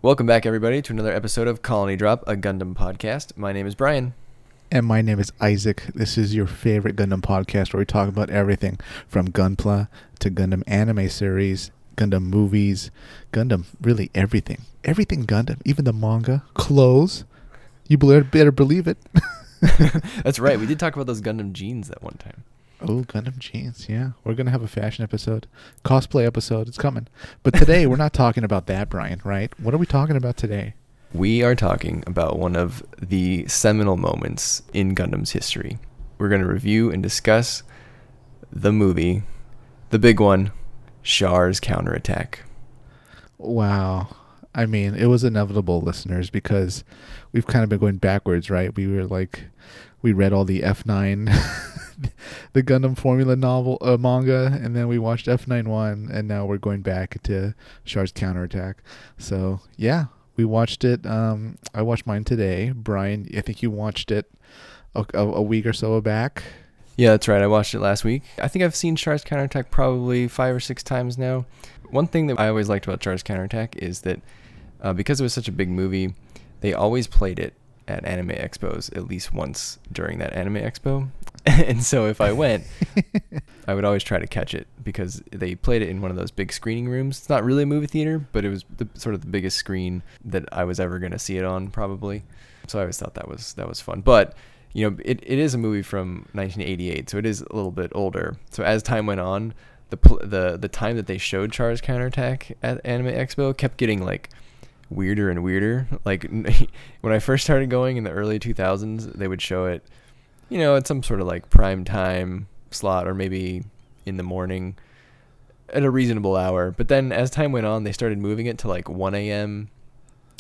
Welcome back, everybody, to another episode of Colony Drop, a Gundam podcast. My name is Brian. And my name is Isaac. This is your favorite Gundam podcast where we talk about everything from Gunpla to Gundam anime series, Gundam movies, Gundam, really everything. Everything Gundam, even the manga, clothes. You better believe it. That's right. We did talk about those Gundam jeans that one time. Oh, Gundam jeans, yeah. We're going to have a fashion episode, cosplay episode. It's coming. But today, we're not talking about that, Brian, right? What are we talking about today? We are talking about one of the seminal moments in Gundam's history. We're going to review and discuss the movie, the big one, Char's Counterattack. Wow. I mean, it was inevitable, listeners, because we've kind of been going backwards, right? We read all the F9... the Gundam Formula novel manga, and then we watched F91, and now we're going back to Char's Counterattack. So yeah, we watched it. I watched mine today. Brian, I think you watched it a week or so back. Yeah, that's right. I watched it last week. I think I've seen Char's Counterattack probably 5 or 6 times now. One thing that I always liked about Char's Counterattack is that because it was such a big movie, they always played it at anime expos at least once during that anime expo. And so if I went, I would always try to catch it because they played it in one of those big screening rooms. It's not really a movie theater, but it was sort of the biggest screen that I was ever going to see it on, probably. So I always thought that was fun. But, you know, it is a movie from 1988, so it is a little bit older. So as time went on, the time that they showed Char's Counterattack at Anime Expo kept getting, like, weirder and weirder. Like, when I first started going in the early 2000s, they would show it, you know, at some sort of like prime time slot or maybe in the morning at a reasonable hour. But then as time went on, they started moving it to like 1 a.m.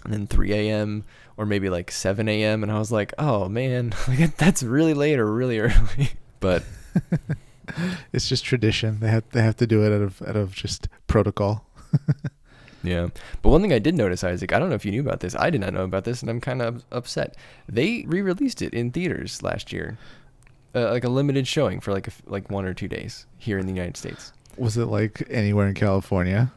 and then 3 a.m. or maybe like 7 a.m. And I was like, oh man, like that's really late or really early. But it's just tradition. They have to do it out of just protocol. Yeah. But one thing I did notice, Isaac, I don't know if you knew about this. I did not know about this, and I'm kind of upset. They re-released it in theaters last year. Like a limited showing for like 1 or 2 days here in the United States. Was it like anywhere in California?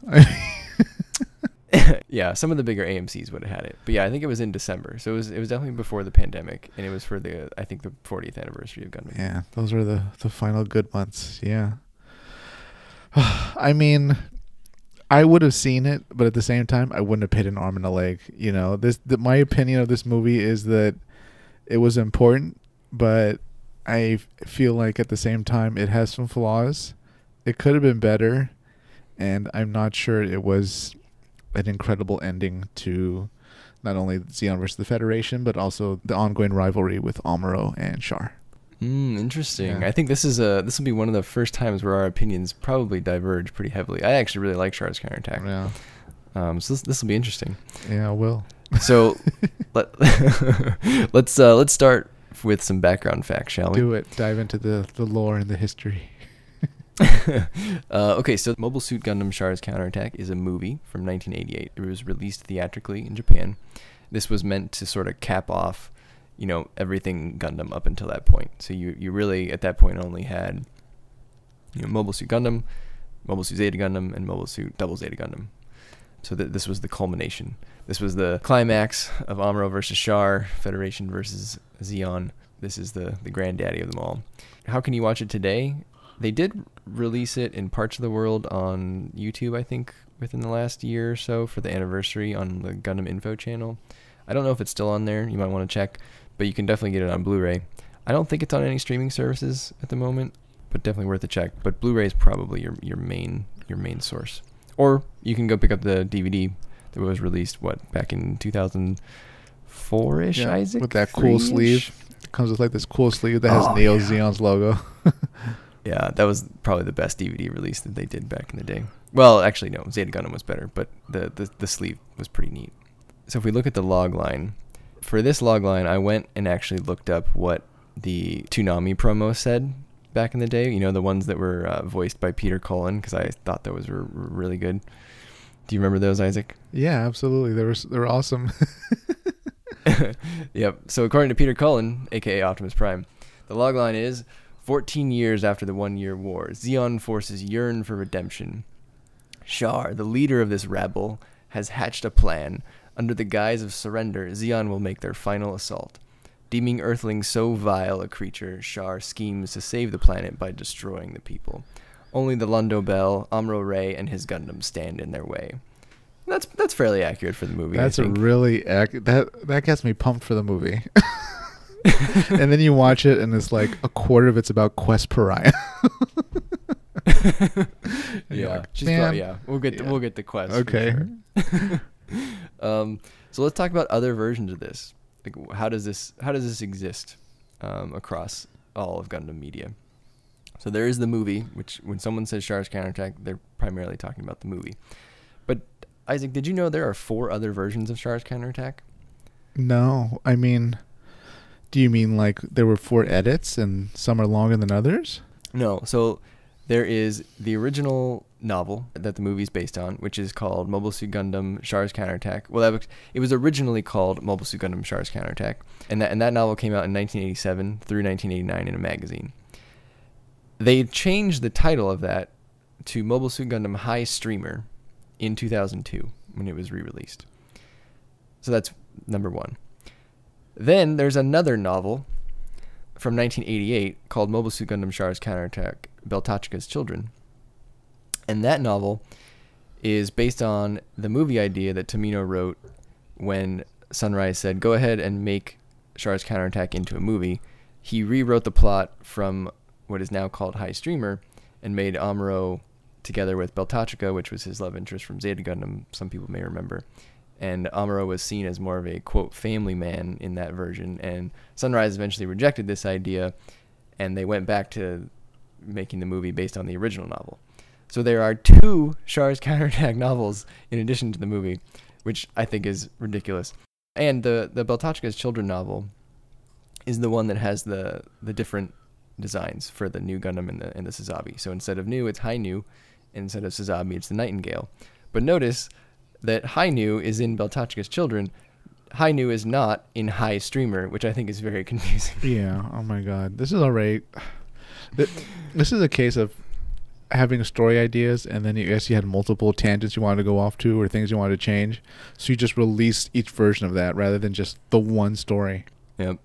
Yeah, some of the bigger AMCs would have had it. But yeah, I think it was in December. So it was definitely before the pandemic, and it was for the 40th anniversary of Gundam. Yeah, those were the final good months. Yeah. I mean, I would have seen it, but at the same time, I wouldn't have paid an arm and a leg. You know, my opinion of this movie is that it was important, but I feel like at the same time, it has some flaws. It could have been better, and I'm not sure it was an incredible ending to not only Zeon versus the Federation, but also the ongoing rivalry with Amuro and Char. Interesting. Yeah. I think this will be one of the first times where our opinions probably diverge pretty heavily. I actually really like Char's Counterattack. Yeah. So this will be interesting. Yeah, it will. So let's start with some background facts, shall we? Do it. Dive into the lore and the history. Okay, so Mobile Suit Gundam Char's Counterattack is a movie from 1988. It was released theatrically in Japan. This was meant to sort of cap off, you know, everything Gundam up until that point. So you really, at that point, only had, you know, Mobile Suit Gundam, Mobile Suit Zeta Gundam, and Mobile Suit Double Zeta Gundam. So this was the culmination. This was the climax of Amuro versus Char, Federation versus Zeon. This is the granddaddy of them all. How can you watch it today? They did release it in parts of the world on YouTube, I think, within the last year or so for the anniversary on the Gundam Info channel. I don't know if it's still on there. You might want to check, but you can definitely get it on Blu-ray. I don't think it's on any streaming services at the moment, but definitely worth a check. But Blu-ray is probably your main source. Or you can go pick up the DVD that was released, back in 2004-ish, Yeah, Isaac? with that cool 3-ish? sleeve. It comes with like this cool sleeve that has Neo Zeon's logo. Yeah, that was probably the best DVD release that they did back in the day. Well, actually, no, Zeta Gundam was better, but the sleeve was pretty neat. So if we look at the log line, for this log line, I went and actually looked up what the Toonami promo said back in the day. You know, the ones that were voiced by Peter Cullen, because I thought those were really good. Do you remember those, Isaac? Yeah, absolutely. They were awesome. Yep. So according to Peter Cullen, aka Optimus Prime, the log line is 14 years after the 1-year war, Zeon forces yearn for redemption. Char, the leader of this rabble, has hatched a plan, Under the guise of surrender, Zeon will make their final assault. Deeming Earthlings so vile a creature, Char schemes to save the planet by destroying the people. Only the Lundo Bell, Amuro Ray, and his Gundam stand in their way. That's fairly accurate for the movie. That's a really that gets me pumped for the movie. And then you watch it, and it's like a quarter of it's about Quest Pariah. Yeah, like, we'll get the Quest. Okay. For sure. So let's talk about other versions of this. Like, how does this exist across all of Gundam media? So there is the movie, which when someone says Char's Counterattack, they're primarily talking about the movie. But Isaac, did you know there are 4 other versions of Char's Counterattack? No, I mean, do you mean like there were 4 edits and some are longer than others? No. So there is the original novel that the movie is based on, which is called Mobile Suit Gundam Char's Counterattack. Well, it was originally called Mobile Suit Gundam Char's Counterattack, and that novel came out in 1987 through 1989 in a magazine. They changed the title of that to Mobile Suit Gundam High Streamer in 2002 when it was re-released. So that's number 1. Then there's another novel from 1988 called Mobile Suit Gundam Char's Counterattack Beltachika's Children. And that novel is based on the movie idea that Tomino wrote when Sunrise said, go ahead and make Char's Counterattack into a movie. He rewrote the plot from what is now called High Streamer and made Amuro together with Beltachika, which was his love interest from Zeta Gundam, some people may remember. And Amuro was seen as more of a, quote, family man in that version. And Sunrise eventually rejected this idea, and they went back to making the movie based on the original novel. So there are 2 Char's Counterattack novels in addition to the movie, which I think is ridiculous. And the Beltachika's Children novel is the one that has the different designs for the new Gundam and the Sazabi. So instead of new, it's High New, and instead of Sazabi, it's the Nightingale. But notice that High New is in Beltachika's Children. High New is not in High Streamer, which I think is very confusing. Yeah. Oh my God. This is already. This is a case of having story ideas, and then you had multiple tangents you wanted to go off to or things you wanted to change. So you just released each version of that rather than just the one story. Yep.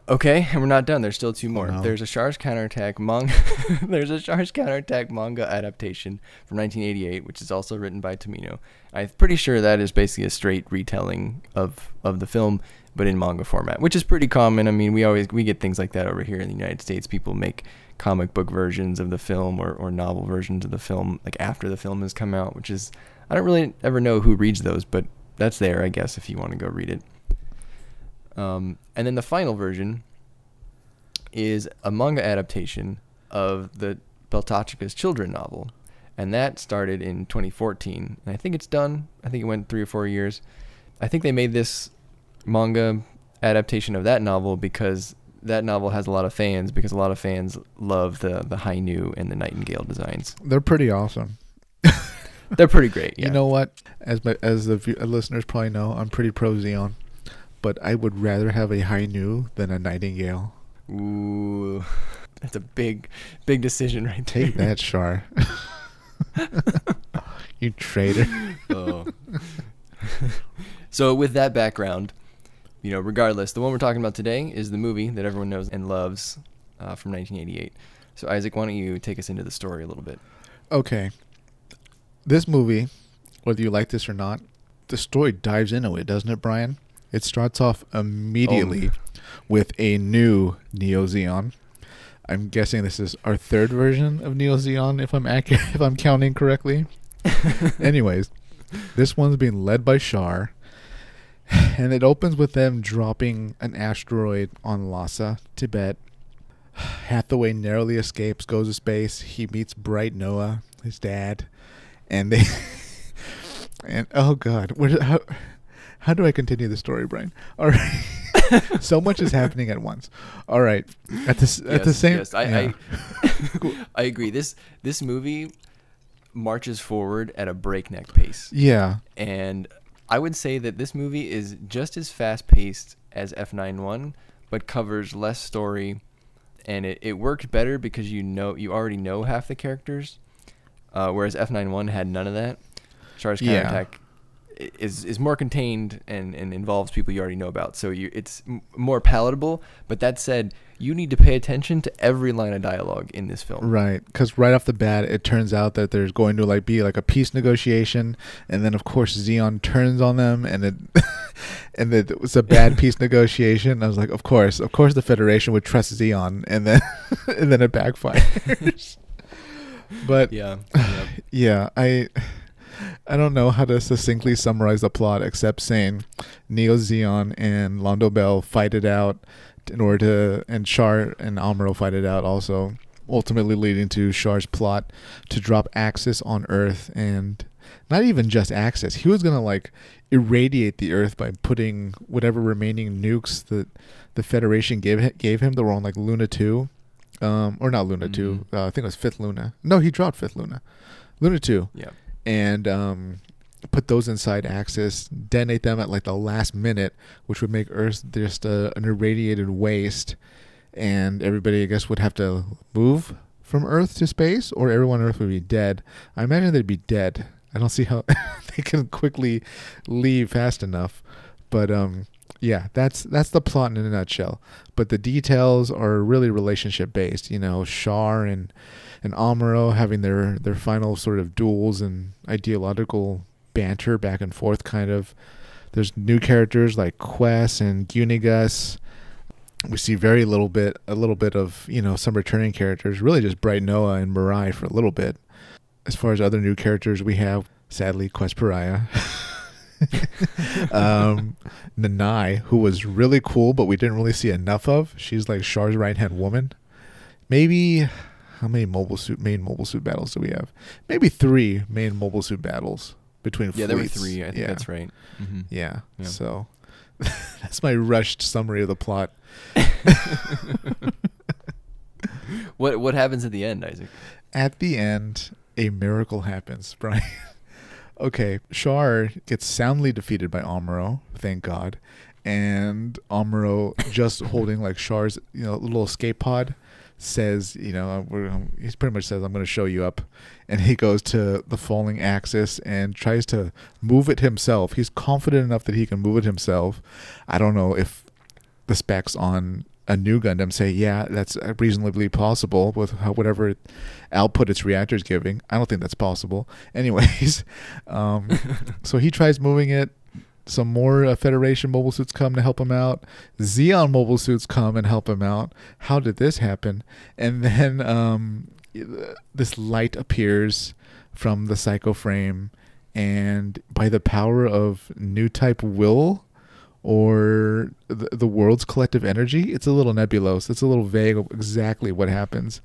Okay, and we're not done. There's still 2 more. Oh, no. There's a Char's Counterattack manga. There's a Char's Counterattack manga adaptation from 1988, which is also written by Tomino. I'm pretty sure that is basically a straight retelling of the film, but in manga format, which is pretty common. I mean, we get things like that over here in the United States. People make comic book versions of the film or novel versions of the film like after the film has come out, which is, I don't really ever know who reads those, but that's there, I guess, if you want to go read it. And then the final version is a manga adaptation of the Beltachika's Children novel, and that started in 2014, and I think it's done. I think it went 3 or 4 years. I think they made this manga adaptation of that novel because that novel has a lot of fans, because a lot of fans love the High New and the Nightingale designs. They're pretty awesome. They're pretty great. Yeah. You know what? As the listeners probably know, I'm pretty pro Zeon, but I would rather have a High New than a Nightingale. Ooh, that's a big decision right there. Take that, Char. You traitor. Oh. So with that background, regardless, the one we're talking about today is the movie that everyone knows and loves from 1988. So Isaac, why don't you take us into the story a little bit? Okay. This movie, whether you like this or not, the story dives into it, doesn't it, Brian? It starts off immediately with a new Neo Zeon. I'm guessing this is our 3rd version of Neo Zeon, if I'm counting correctly. Anyways, this one's being led by Char, and it opens with them dropping an asteroid on Lhasa, Tibet. Hathaway narrowly escapes, goes to space. He meets Bright Noah, his dad, and they and oh God, how do I continue the story, Brian? All right. So much is happening at once. All right. At the same I agree. This movie marches forward at a breakneck pace. Yeah. And I would say that this movie is just as fast-paced as F91, but covers less story, and it worked better because you already know half the characters, whereas F91 had none of that. Char's Counterattack is more contained and involves people you already know about. So it's more palatable. But that said, you need to pay attention to every line of dialogue in this film. Right, because right off the bat, it turns out that there's going to be a peace negotiation, and then of course Zeon turns on them, and it was a bad peace negotiation. I was like, of course, the Federation would trust Zeon, and then and then it backfires. But yeah, I don't know how to succinctly summarize the plot except saying Neo Zeon and Londo Bell fight it out and Char and Amuro fight it out also, ultimately leading to Char's plot to drop Axis on Earth, and not even just Axis. He was gonna irradiate the Earth by putting whatever remaining nukes that the Federation gave him. They were on Luna 2, or not Luna 2. I think it was Fifth Luna. No, he dropped Fifth Luna. Luna 2. Yeah. And put those inside Axis, detonate them at the last minute, which would make Earth just an irradiated waste, and everybody, I guess, would have to move from Earth to space, or everyone on Earth would be dead. I imagine they'd be dead. I don't see how they can quickly leave fast enough. But yeah, that's the plot in a nutshell. But the details are really relationship based. Char and Amuro having their final sort of duels and ideological banter back and forth, kind of. There's new characters like Quest and Unigus. We see a little bit of some returning characters, really just Bright Noah and Mirai for a little bit. As far as other new characters, we have, sadly, Quest Pariah. Nanai, who was really cool, but we didn't really see enough of. She's Char's right-hand woman. Maybe, how many main mobile suit battles do we have? Maybe 3 main mobile suit battles between fleets. Yeah, there were 3. I think that's right. Mm-hmm. Yeah, so that's my rushed summary of the plot. What happens at the end, Isaac? At the end, a miracle happens, Brian. Okay, Char gets soundly defeated by Amuro, thank God, and Amuro, just holding Char's little escape pod, says, he pretty much says, I'm going to show you up, and he goes to the falling Axis and tries to move it himself. He's confident enough that he can move it himself. I don't know if the specs on a new Gundam say, yeah, that's reasonably possible with whatever output its reactor is giving. I don't think that's possible. Anyways, so he tries moving it. Some more Federation mobile suits come to help him out. Zeon mobile suits come and help him out. How did this happen? And then this light appears from the Psycho Frame, and by the power of newtype will, or the world's collective energy, it's a little nebulous. It's a little vague of exactly what happens,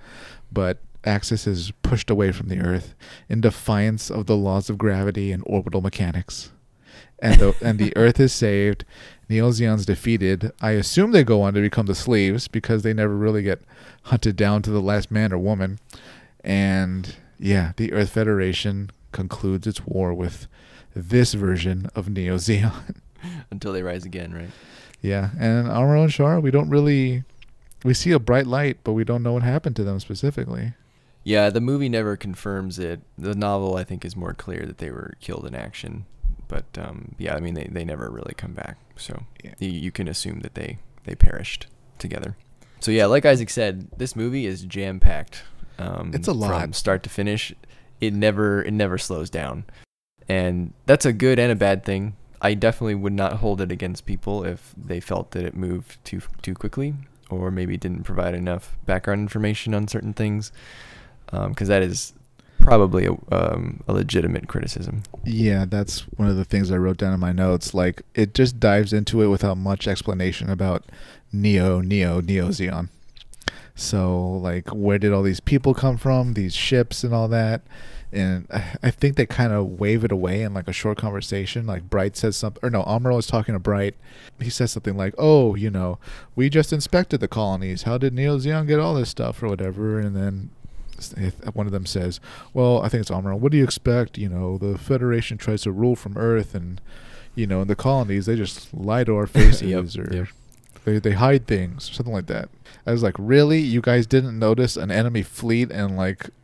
but Axis is pushed away from the Earth in defiance of the laws of gravity and orbital mechanics. And the Earth is saved. Neo Zeon's defeated. I assume they go on to become the Sleeves, because they never really get hunted down to the last man or woman. And yeah, the Earth Federation concludes its war with this version of Neo Zeon. Until they rise again, right? Yeah, and Amuro and Char, we see a bright light, but we don't know what happened to them specifically. Yeah, the movie never confirms it. The novel, I think, is more clear that they were killed in action. But yeah, I mean, they never really come back. So yeah, you can assume that they perished together. So yeah, like Isaac said, this movie is jam-packed. It's a lot. From start to finish. It never slows down. And that's a good and a bad thing. I definitely would not hold it against people if they felt that it moved too quickly, or maybe didn't provide enough background information on certain things, because that is probably a legitimate criticism. Yeah, that's one of the things I wrote down in my notes. It just dives into it without much explanation about Neo Zeon. So, where did all these people come from, these ships and all that? And I think they kind of wave it away in a short conversation. Bright says something, or no, Amuro is talking to Bright. He says something like, oh, we just inspected the colonies. How did Neo Zeon get all this stuff or whatever? And then one of them says, well, I think it's Amuro, what do you expect? The Federation tries to rule from Earth, and, in the colonies, they just lie to our faces. Yep. They hide things, something like that. I was like, really? You guys didn't notice an enemy fleet and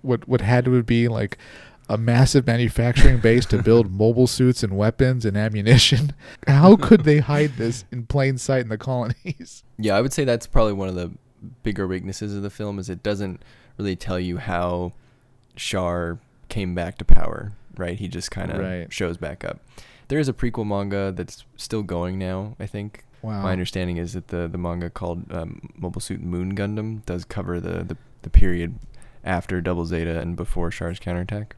what had to be a massive manufacturing base to build mobile suits and weapons and ammunition. How could they hide this in plain sight in the colonies? Yeah, I would say that's probably one of the bigger weaknesses of the film, is it doesn't really tell you how Char came back to power, right? He just kind of shows back up. There is a prequel manga that's still going now, I think. Wow. My understanding is that the manga called Mobile Suit Gundam does cover the period after Double Zeta and before Char's counterattack,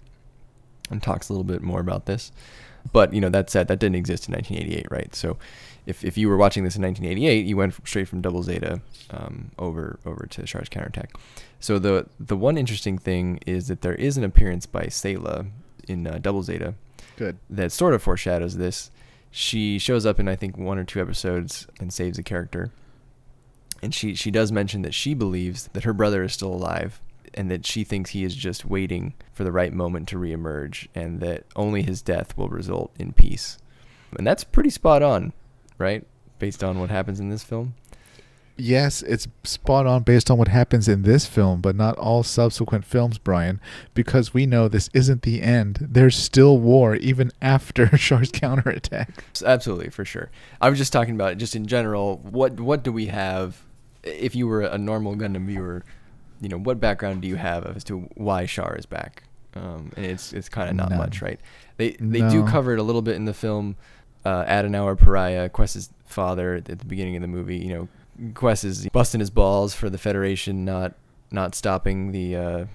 and talks a little bit more about this. But, you know, that said, that didn't exist in 1988, right? So if you were watching this in 1988, you went straight from Double Zeta over to Char's counterattack. So the one interesting thing is that there is an appearance by Sayla in Double Zeta. Good. That sort of foreshadows this. She shows up in, I think, 1 or 2 episodes and saves a character. And she does mention that she believes that her brother is still alive, and that she thinks he is just waiting for the right moment to reemerge, and that only his death will result in peace. And that's pretty spot on, right? Based on what happens in this film. Yes, it's spot on based on what happens in this film, but not all subsequent films, Brian, because we know this isn't the end. There's still war even after Char's counterattack. Absolutely, for sure. I was just talking about it just in general. What do we have, if you were a normal Gundam viewer, you know, what background do you have as to why Char is back? And it's kind of not much, right? They do cover it a little bit in the film. Adenauer Pariah, Quest's father, at the beginning of the movie, you know, Quest is busting his balls for the Federation not stopping the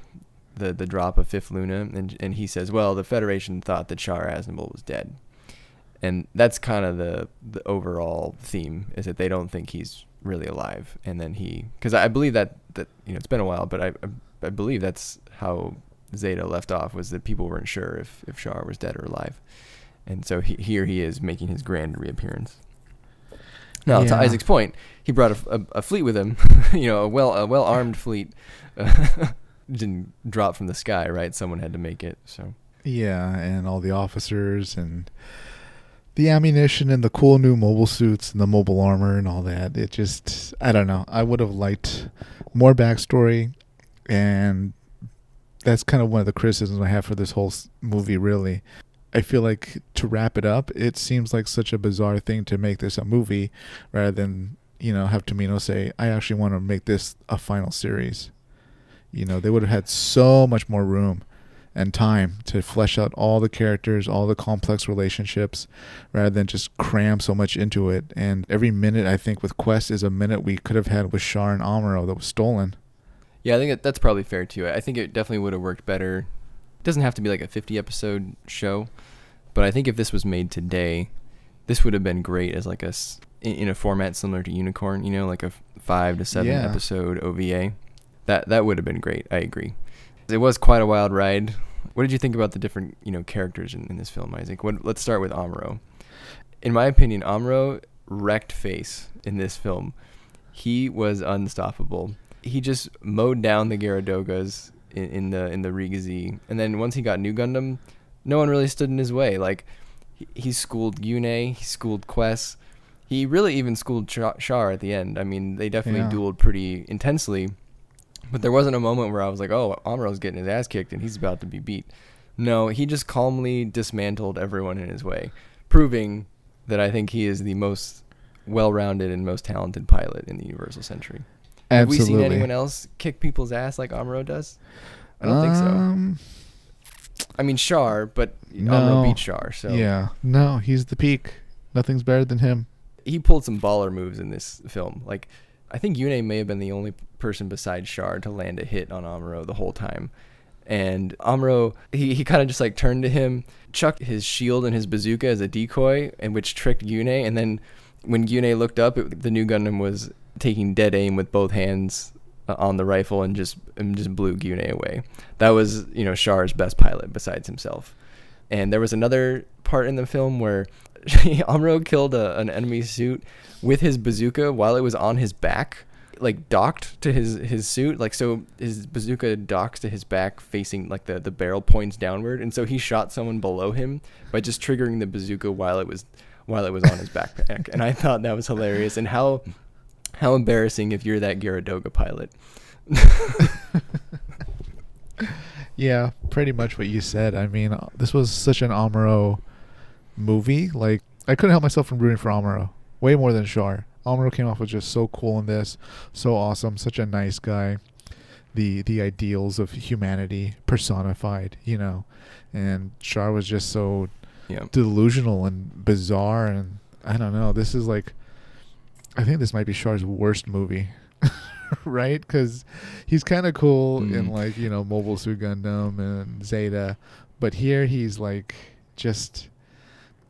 drop of Fifth Luna, and he says, well, the Federation thought that Char Aznable was dead, and that's kind of the overall theme, is that they don't think he's really alive. And then because I believe that you know, it's been a while, but I believe that's how Zeta left off, was that people weren't sure if Char was dead or alive, and so here he is making his grand reappearance. Now, to Isaac's point, he brought a fleet with him, you know, a well-armed fleet. Didn't drop from the sky, right? Someone had to make it. So yeah, and all the officers and the ammunition and the cool new mobile suits and the mobile armor and all that. It just, I don't know. I would have liked more backstory, and that's kind of one of the criticisms I have for this whole movie, really. I feel like, to wrap it up, it seems like such a bizarre thing to make this a movie rather than, you know, have Tomino say, I actually want to make this a final series. You know, they would have had so much more room and time to flesh out all the characters, all the complex relationships, rather than just cram so much into it. And every minute, I think, with Quest is a minute we could have had with Char and Amuro that was stolen. Yeah, I think that's probably fair too. I think it definitely would have worked better. It doesn't have to be like a 50-episode show, but I think if this was made today, this would have been great as like in a format similar to Unicorn, you know, like a 5 to 7 episode OVA. That would have been great. I agree. It was quite a wild ride. What did you think about the different, you know, characters in this film, Isaac? Let's start with Amuro. In my opinion, Amuro wrecked face in this film. He was unstoppable. He just mowed down the Gyaradogas in the Rigazi, and then once he got New Gundam, no one really stood in his way. Like, he schooled Yune, he schooled Quest, he really even schooled Char at the end. I mean, they definitely dueled pretty intensely, but there wasn't a moment where I was like, oh, Amuro's getting his ass kicked and he's about to be beat. No, he just calmly dismantled everyone in his way, proving that I think he is the most well-rounded and most talented pilot in the Universal Century. Absolutely. Have we seen anyone else kick people's ass like Amuro does? I don't think so. I mean, Char, but Amuro beat Char. So yeah, no, he's the peak. Nothing's better than him. He pulled some baller moves in this film. Like, I think Yune may have been the only person besides Char to land a hit on Amuro the whole time. And Amuro, he kind of just like turned to him, chucked his shield and his bazooka as a decoy, and which tricked Yune. And then when Yune looked up, the New Gundam was taking dead aim with both hands on the rifle and just blew Yune away. That was, you know, Char's best pilot besides himself. And there was another part in the film where Amuro killed an enemy suit with his bazooka while it was on his back, like docked to his suit. Like, so his bazooka docks to his back facing, like the barrel points downward. And so he shot someone below him by just triggering the bazooka while it was on his backpack. And I thought that was hilarious. And how embarrassing if you're that Gyaradoga pilot. Yeah, pretty much what you said. I mean, this was such an Amuro movie. Like, I couldn't help myself from rooting for Amuro way more than Char. Amuro came off as just so cool in this, so awesome, such a nice guy. The ideals of humanity personified, you know, and Char was just so delusional and bizarre, and I don't know. This is like, I think this might be Char's worst movie. Right, because he's kind of cool in, like, you know, Mobile Suit Gundam and Zeta, but here he's like just,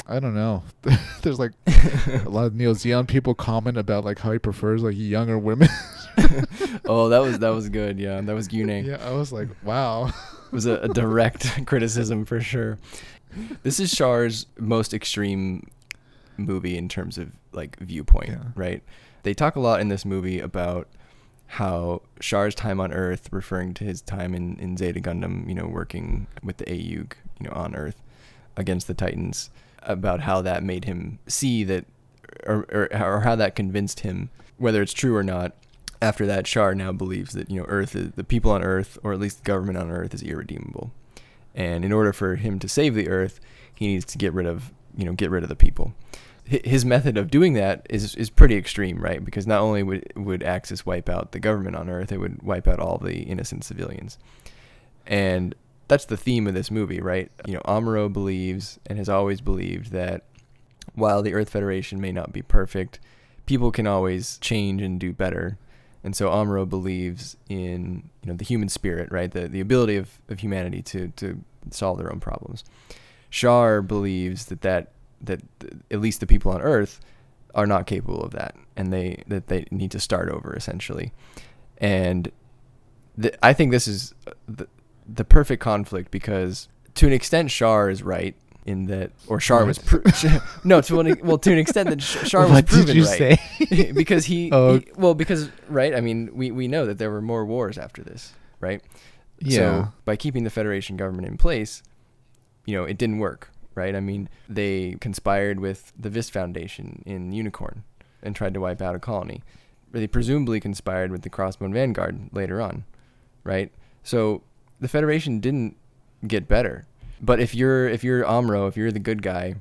I don't know. There's like a lot of Neo Zeon people comment about like how he prefers like younger women. Oh, that was good. Yeah, that was Yune. Yeah, I was like, wow. It was a direct criticism for sure. This is Char's most extreme movie in terms of like viewpoint, right? They talk a lot in this movie about how Char's time on Earth, referring to his time in Zeta Gundam, you know, working with the AUG, you know, on Earth against the Titans, about how that made him see that, or how that convinced him, whether it's true or not. After that, Char now believes that, you know, Earth is, the people on Earth, or at least the government on Earth, is irredeemable, and in order for him to save the Earth, he needs to get rid of the people. His method of doing that is pretty extreme, right? Because not only would Axis wipe out the government on Earth, it would wipe out all the innocent civilians. And that's the theme of this movie, right? You know, Amuro believes and has always believed that while the Earth Federation may not be perfect, people can always change and do better. And so Amuro believes in, you know, the human spirit, right? The ability of humanity to solve their own problems. Char believes that at least the people on Earth are not capable of that, and that they need to start over, essentially. And I think this is the perfect conflict, because to an extent Char is right in that, or Char was no, to an extent that Char was proven right. Say? Because because right, I mean, we know that there were more wars after this, right? Yeah. So by keeping the Federation government in place, you know, it didn't work. Right? I mean, they conspired with the Vist Foundation in Unicorn and tried to wipe out a colony. They presumably conspired with the Crossbone Vanguard later on, right? So the Federation didn't get better. But if you're Amuro, if you're the good guy,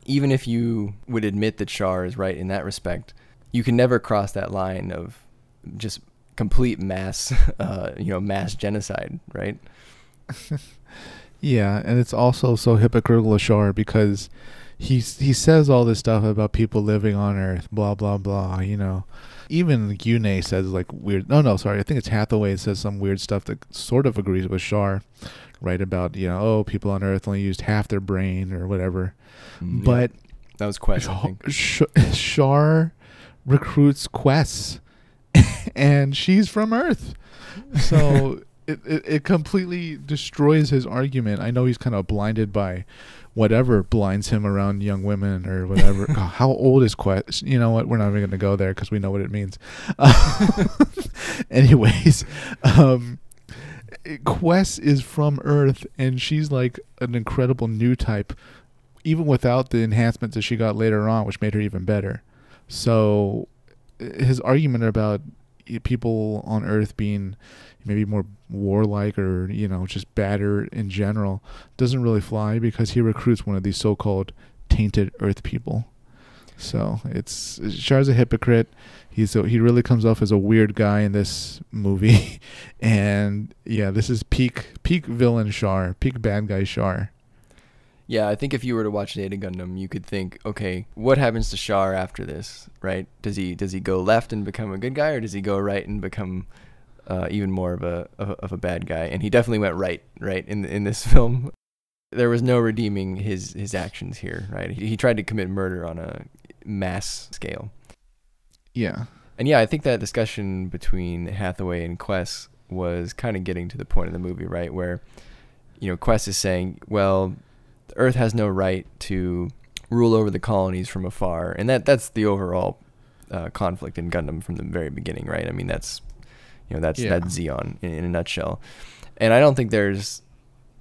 even if you would admit that Char is right in that respect, you can never cross that line of just complete mass, mass genocide, right? Yeah, and it's also so hypocritical of Char, because he says all this stuff about people living on Earth, blah blah blah. You know, even Yune says like weird. No, sorry, I think it's Hathaway says some weird stuff that sort of agrees with Char, right? About, you know, oh, people on Earth only used half their brain or whatever. But that was Quest, I think. Char recruits Quest, and she's from Earth, so. It completely destroys his argument. I know he's kind of blinded by whatever blinds him around young women or whatever. God, how old is Quest? You know what? We're not even going to go there because we know what it means. Anyways, Quest is from Earth, and she's like an incredible new type, even without the enhancements that she got later on, which made her even better. So his argument about people on Earth being maybe more warlike, or, you know, just badder in general, doesn't really fly, because he recruits one of these so-called tainted Earth people. So Char's a hypocrite. He really comes off as a weird guy in this movie. And yeah, this is peak villain Char, peak bad guy Char. Yeah, I think if you were to watch Zeta Gundam, you could think, okay, what happens to Char after this, right? Does he go left and become a good guy, or does he go right and become even more of a bad guy? And he definitely went right in this film. There was no redeeming his actions here, right? He tried to commit murder on a mass scale. Yeah. And yeah, I think that discussion between Hathaway and Quest was kind of getting to the point of the movie, right? Where, you know, Quest is saying, well, the Earth has no right to rule over the colonies from afar. And that's the overall conflict in Gundam from the very beginning, right? I mean, that's Zeon in a nutshell. And I don't think there's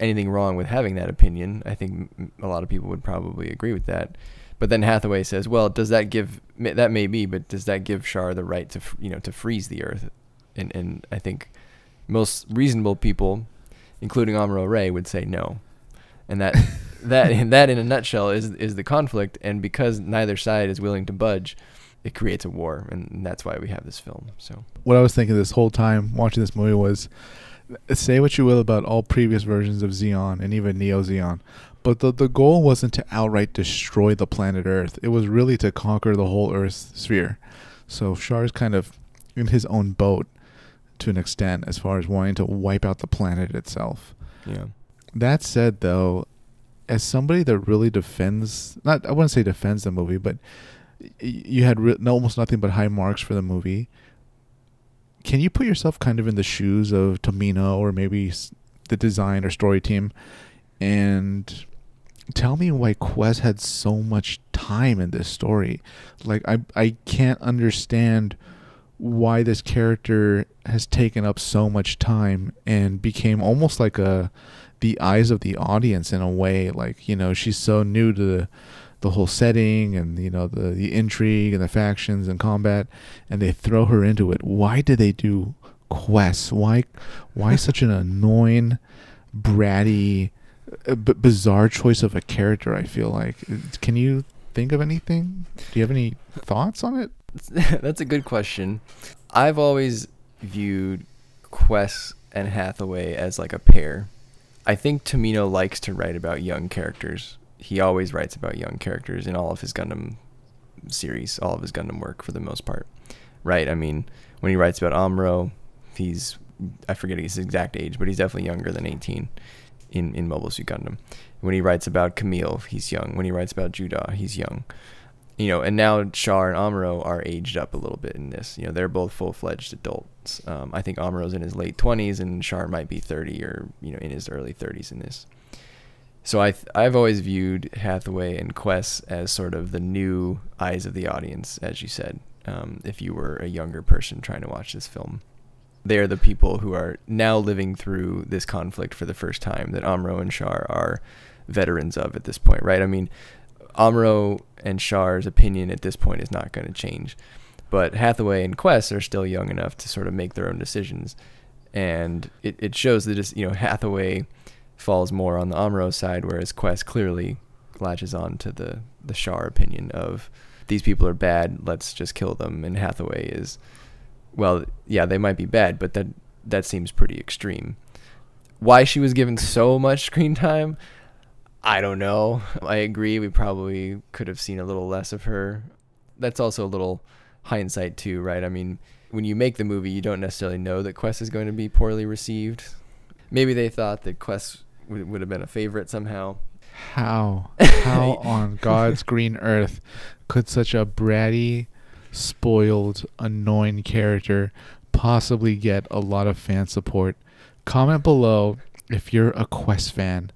anything wrong with having that opinion. I think a lot of people would probably agree with that. But then Hathaway says, well, that may be, but does that give Char the right to freeze the Earth? And I think most reasonable people, including Amuro Ray, would say no. And that in a nutshell is the conflict. And because neither side is willing to budge, it creates a war, and that's why we have this film. So what I was thinking this whole time watching this movie was, say what you will about all previous versions of Zeon and even Neo Zeon, but the goal wasn't to outright destroy the planet Earth. It was really to conquer the whole Earth sphere. So Char's kind of in his own boat to an extent as far as wanting to wipe out the planet itself. Yeah. That said, though, as somebody that really defends, I wouldn't say defends the movie, but you had almost nothing but high marks for the movie. Can you put yourself kind of in the shoes of Tomino or maybe the design or story team and tell me why Quest had so much time in this story? Like, I can't understand why this character has taken up so much time and became almost like the eyes of the audience in a way. Like, you know, she's so new to the whole setting and, you know, the intrigue and the factions and combat, and they throw her into it. Why did they do Quest? Why such an annoying, bratty, bizarre choice of a character? I feel like. Can you think of anything? Do you have any thoughts on it? That's a good question. I've always viewed Quest and Hathaway as like a pair. I think Tomino likes to write about young characters. He always writes about young characters in all of his Gundam series, all of his Gundam work for the most part. Right? I mean, when he writes about Amuro, I forget his exact age, but he's definitely younger than 18 in Mobile Suit Gundam. When he writes about Camille, he's young. When he writes about Judah, he's young. You know, and now Char and Amuro are aged up a little bit in this. You know, they're both full-fledged adults. I think Amuro's in his late 20s and Char might be 30 or, you know, in his early 30s in this. So I've always viewed Hathaway and Quest as sort of the new eyes of the audience, as you said, if you were a younger person trying to watch this film. They're the people who are now living through this conflict for the first time that Amuro and Char are veterans of at this point, right? I mean, Amuro and Char's opinion at this point is not going to change. But Hathaway and Quest are still young enough to sort of make their own decisions. And it shows that, you know, Hathaway falls more on the Amuro side, whereas Quest clearly latches on to the Char opinion of these people are bad, let's just kill them. And Hathaway is, well, yeah, they might be bad, but that seems pretty extreme. Why she was given so much screen time, I don't know. I agree, we probably could have seen a little less of her. That's also a little hindsight too, right? I mean, when you make the movie, you don't necessarily know that Quest is going to be poorly received. Maybe they thought that Quest would have been a favorite somehow. How on God's green earth could such a bratty, spoiled, annoying character possibly get a lot of fan support? Comment below if you're a Quest fan.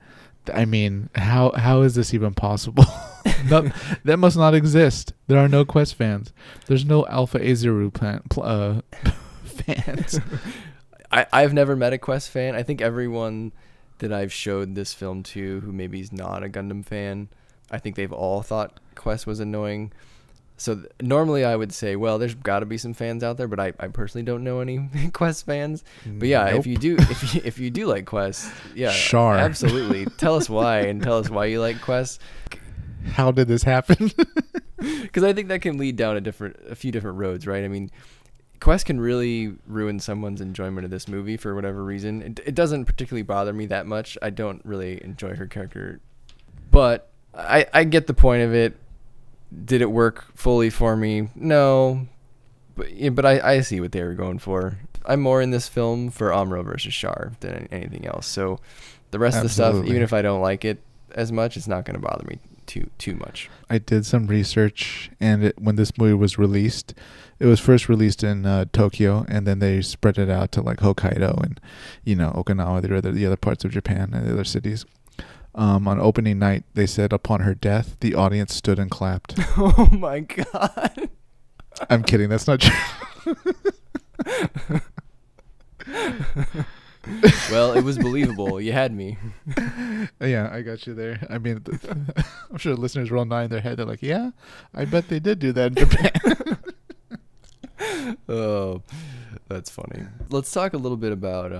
I mean, how is this even possible? No, that must not exist. There are no Quest fans. There's no Alpha Azaru fans. I've never met a Quest fan. I think everyone that I've showed this film to who maybe is not a Gundam fan, I think they've all thought Quest was annoying. So normally I would say, well, there's got to be some fans out there, but I personally don't know any Quest fans. But yeah, Nope. if you do like Quest, yeah, Char. absolutely. Tell us why, and tell us why you like Quest. How did this happen? Because I think that can lead down a few different roads, right? I mean, Quest can really ruin someone's enjoyment of this movie for whatever reason. It doesn't particularly bother me that much. I don't really enjoy her character, but I get the point of it. Did it work fully for me? No, but I see what they were going for. I'm more in this film for Amuro versus Char than anything else. So the rest of the stuff, even if I don't like it as much, it's not going to bother me too much. I did some research, and when this movie was released, it was first released in Tokyo, and then they spread it out to like Hokkaido and, you know, Okinawa, the other parts of Japan and the other cities. On opening night, they said upon her death, the audience stood and clapped. Oh my God. I'm kidding. That's not true. Well, it was believable. You had me. Yeah, I got you there. I mean, I'm sure the listeners roll 9 in their head. They're like, yeah, I bet they did do that in Japan. Oh, that's funny. Let's talk a little bit about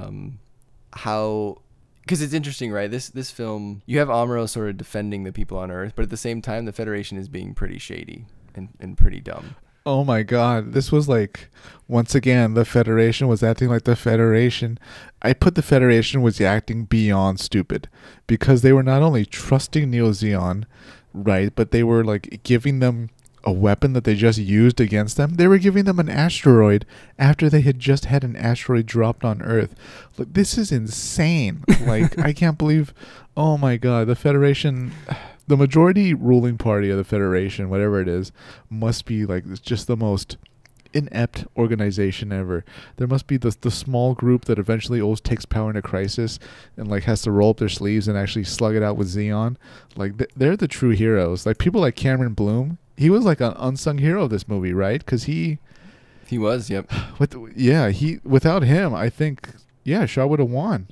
how Because it's interesting, right? This film, you have Amuro sort of defending the people on Earth, but at the same time, the Federation is being pretty shady and pretty dumb. Oh my God. This was like, once again, the Federation was acting like the Federation. I put the Federation was acting beyond stupid because they were not only trusting Neo Zeon, right, but they were like giving them a weapon that they just used against them. They were giving them an asteroid after they had just had an asteroid dropped on Earth. Like, this is insane. Like, I can't believe, oh my God, the Federation, the majority ruling party of the Federation, whatever it is, must be like just the most inept organization ever. There must be the small group that eventually always takes power in a crisis and like has to roll up their sleeves and actually slug it out with Zeon. Like, they're the true heroes. Like, people like Cameron Bloom, he was like an unsung hero of this movie, right? Because he was, yep. Without him, I think, yeah, Shaw would have won.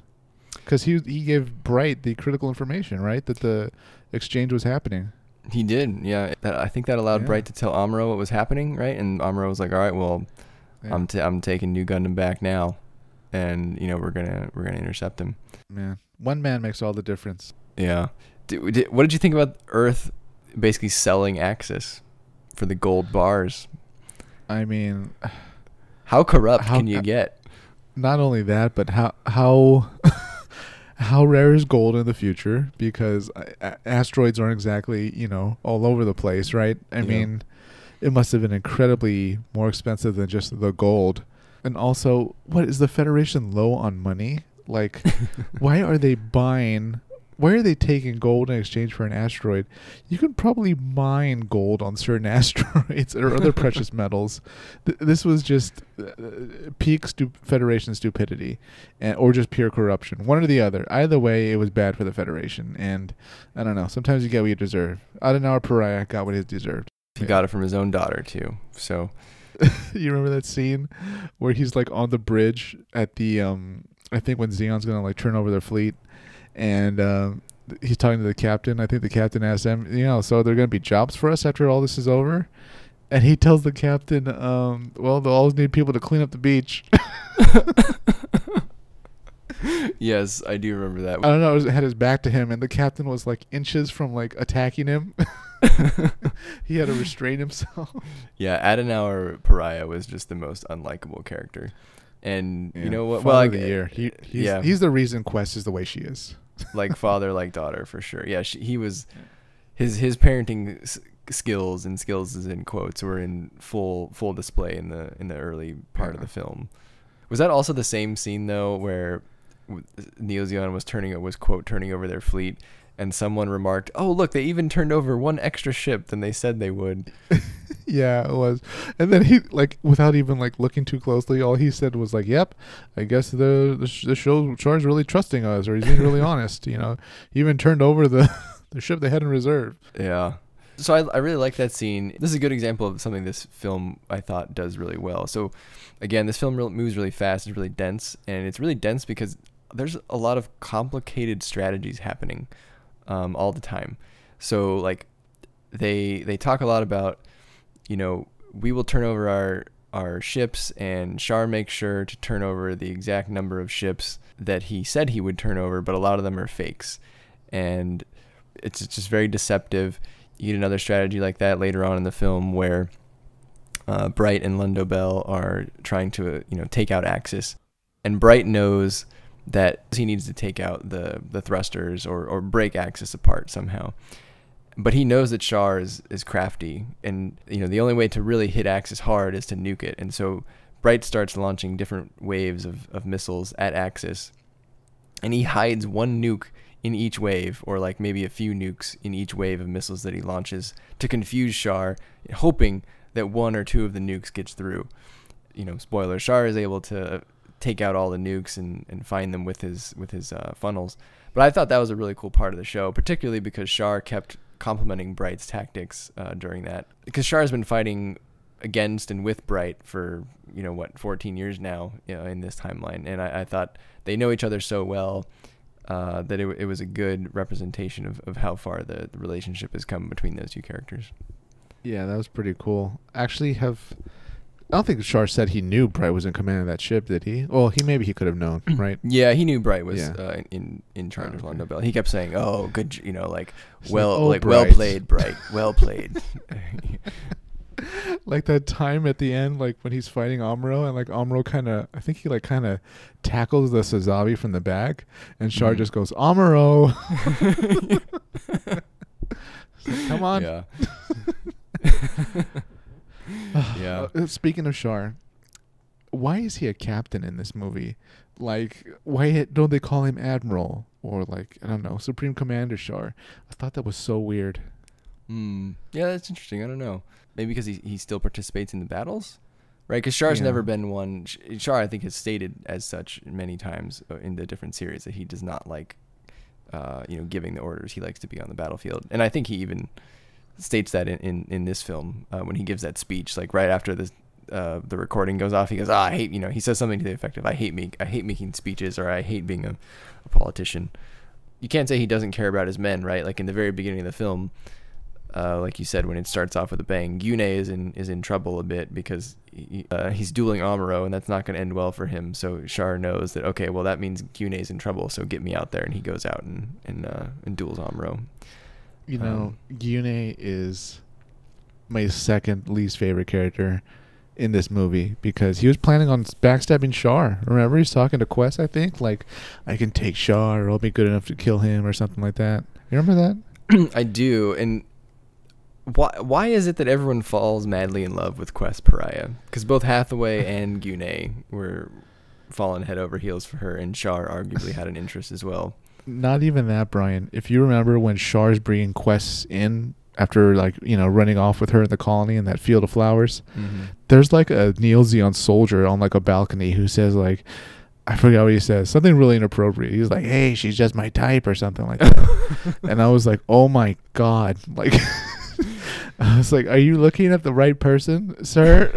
Because he gave Bright the critical information, right? That the exchange was happening. He did, yeah. I think that allowed Bright to tell Amuro what was happening, right? And Amuro was like, "All right, well, I'm taking New Gundam back now, and you know we're gonna intercept him." Man, one man makes all the difference. Yeah. What did you think about Earth basically selling Axis for the gold bars? I mean, how corrupt can you get? Not only that, but how how rare is gold in the future? Because asteroids aren't exactly, you know, all over the place, right? I mean, it must have been incredibly more expensive than just the gold. And also, what is the Federation low on money? Like, why are they taking gold in exchange for an asteroid? You can probably mine gold on certain asteroids or other precious metals. This was just peak Federation stupidity, or just pure corruption. One or the other. Either way, it was bad for the Federation. And I don't know. Sometimes you get what you deserve. Adenauer Pariah got what he deserved. He got it from his own daughter too. So, you remember that scene where he's like on the bridge at the I think when Zeon's gonna like turn over their fleet. And he's talking to the captain. I think the captain asked him, you know, so are there going to be jobs for us after all this is over? And he tells the captain, well, they'll always need people to clean up the beach. Yes, I do remember that. I don't know. It had his back to him, and the captain was like inches from like attacking him. He had to restrain himself. Yeah, Adenauer Pariah was just the most unlikable character. And you know what? Well, of the year. He's the reason Quest is the way she is. Like father, like daughter, for sure. Yeah, he was. His parenting skills, and skills is in quotes, were in full display in the early part of the film. Was that also the same scene though, where Neo Zeon was quote turning over their fleet, and someone remarked, "Oh, look, they even turned over one extra ship than they said they would." Yeah, it was. And then he, like, without even like looking too closely, all he said was like, "Yep, I guess the show Char's really trusting us, or he's being really honest." You know, he even turned over the ship they had in reserve. Yeah. So I really like that scene. This is a good example of something this film I thought does really well. So again, this film moves really fast. It's really dense, and it's really dense because there's a lot of complicated strategies happening all the time. So like they talk a lot about, you know, we will turn over our ships, and Char makes sure to turn over the exact number of ships that he said he would turn over, but a lot of them are fakes, and it's just very deceptive. You get another strategy like that later on in the film where Bright and Lundo Bell are trying to take out Axis, and Bright knows that he needs to take out the thrusters or break Axis apart somehow. But he knows that Char is crafty, and the only way to really hit Axis hard is to nuke it. And so Bright starts launching different waves of missiles at Axis, and he hides one nuke in each wave, or like maybe a few nukes in each wave of missiles that he launches to confuse Char, hoping that one or two of the nukes gets through. Spoiler, Char is able to take out all the nukes and find them with his funnels. But I thought that was a really cool part of the show, particularly because Char kept complimenting Bright's tactics during that. Because Char's been fighting against and with Bright for 14 years now in this timeline, and I thought they know each other so well that it was a good representation of how far the relationship has come between those two characters. Yeah, that was pretty cool. Actually, I don't think Char said he knew Bright was in command of that ship, did he? Well, he could have known, right? Yeah, he knew Bright was Yeah. in charge of London Bell. He kept saying, "Oh, good, you know, like He's well, like, "Oh, well Bright." played, Bright, well played." Like that time at the end, like when he's fighting Amuro, and like Amuro I think he like kind of tackles the Sazabi from the back, and Char just goes, Amuro. Like, come on. Yeah. Yeah. Speaking of Char, why is he a captain in this movie? Like, why don't they call him Admiral or like, I don't know, Supreme Commander Char? I thought that was so weird. Yeah, that's interesting. I don't know. Maybe because he still participates in the battles, right? Because Char's never been one. Char, I think, has stated as such many times in the different series that he does not like, giving the orders. He likes to be on the battlefield, and I think he even states that in this film when he gives that speech, like right after the recording goes off. He goes, I hate, he says something to the effect of, I hate making speeches, or I hate being a politician. You can't say he doesn't care about his men, right? Like in the very beginning of the film. Like you said, when it starts off with a bang, Yune is in trouble a bit because he's dueling Amuro, and that's not going to end well for him. So Char knows that, okay, well, that means Yune is in trouble, so get me out there, and he goes out and duels Amuro. Yune is my second least favorite character in this movie because he was planning on backstabbing Char. Remember, he's talking to Quest, I think, like, I can take Char, or I'll be good enough to kill him, or something like that. You remember that? I do, and why is it that everyone falls madly in love with Quest Pariah? Because both Hathaway and Yune were falling head over heels for her, and Char arguably had an interest as well. Not even that, Brian. If you remember when Char's bringing Quest in after, like, running off with her in the colony in that field of flowers, there's like a Neo Zeon soldier on like a balcony who says, like, I forgot what he says, something really inappropriate. He's like, hey, she's just my type, or something like that. And I was like, oh my God. Like, I was like, are you looking at the right person, sir?